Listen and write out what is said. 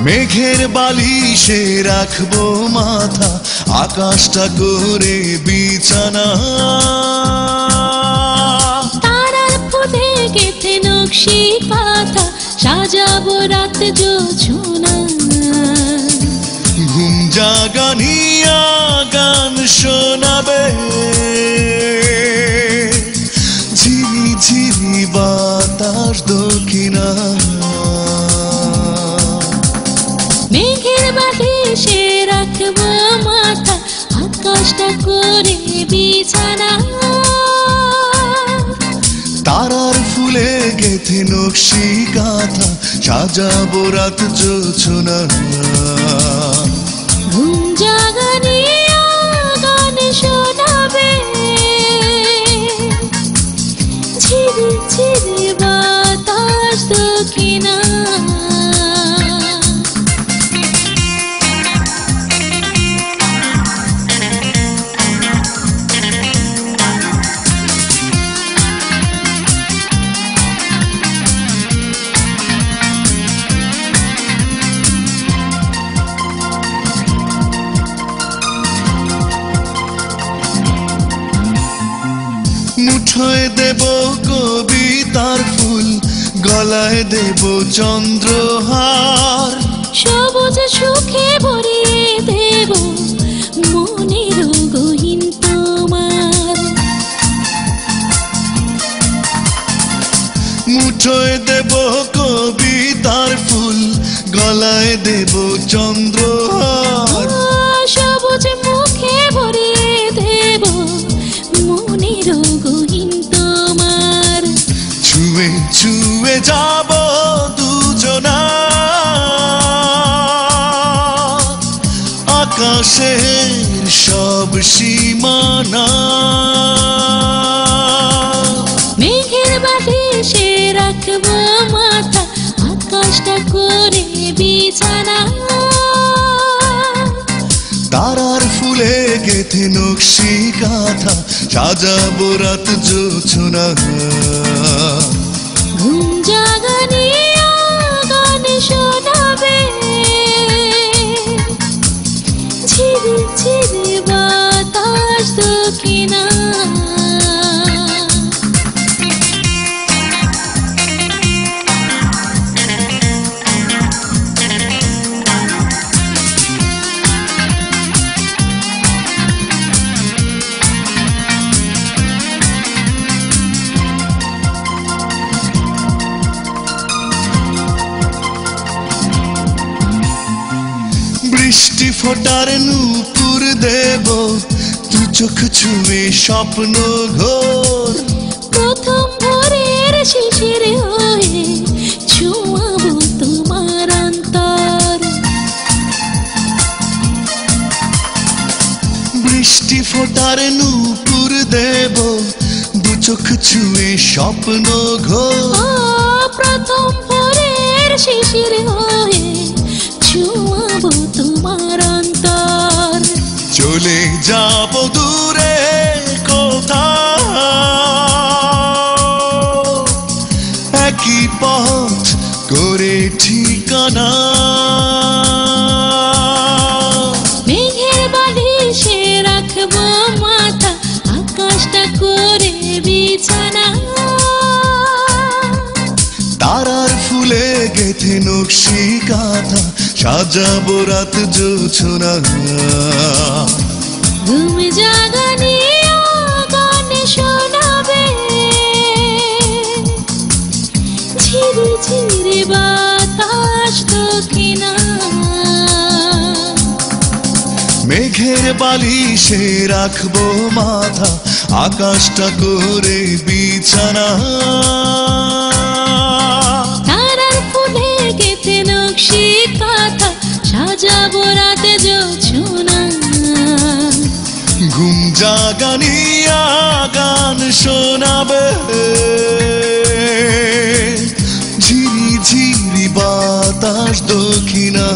মেঘের বালিশে রাখবো মাথা, আকাশটা করে বিছানা। তারার ফুলে গেথে নকশি কাঁথা, সাজাবো রাত জোছনা। ঘুম জাগানিয়া গান শোনাবে, ঝিরি ঝিরি বাতাস দক্ষিণা। মেঘের বালিশে রাখবো মাথা, আকাশটা করে বিছানা। তারার ফুলে গেথে নকশি কাঁথা, সাজাবো রাত জোছনা। ঘুম জাগানিয়া গান শোনাবে, ঝিরি ঝিরি বাতাস দক্ষিণা। মুঠোয় দেব কবিতার ফুল, গলায় দেব চন্দ্রহার। সবুজ সুখে ভরিয়ে দেব মনের গহীন তোমার। মুঠোয় দেব কবিতার ফুল, গলায় দেব চন্দ্রহার। সবুজ মুখে ভরিয়ে দেব মনের গহীন তোমার। ছুঁয়ে ছুঁয়ে যাব দুজনা, আকাশের সব সীমানা। মেঘের বালিশে রাখবো মাথা, আকাশটা করে বিছানা। তারার ফুলে গেথে নকশি কাঁথা, সাজাবো রাত জোছনা। ঘুম জাগানিয়া গান শোনাবে, ঝিরি ঝিরি বাতাস দক্ষিণা। বৃষ্টি ফোটার নূপুর দেব, দু চোখ ছুঁয়ে স্বপ্ন ঘোর। প্রথম ভোরের শিশির হয়ে ছুঁয়াবো তোমার অন্তর। বৃষ্টি ফোটার নূপুর দেব, দু চোখ ছুঁয়ে স্বপ্ন ঘোর। প্রথম ভোরের শিশির হয়ে ছুঁয়াবো তোমার অন্তর। চলে যাব দূরে কোথাও, একই পথ করে ঠিকানা। মেঘের বালিশে রাখবো মাথা, আকাশটা করে বিছানা। তারার ফুলে গেথে নকশি কাঁথা, সাজাবো রাত জোছনা। ঘুম জাগানিয়া গান শোনাবে, ঝিরি ঝিরি বাতাস দক্ষিণা। মেঘের বালিশে রাখবো মাথা, আকাশটা করে বিছানা। তারার ফুলে গেথে নকশি কাঁথা, সাজাবো রাত জোছনা। ঘুম জাগানিয়া গান শোনাবে, ঝিরি ঝিরি বাতাস দক্ষিণা।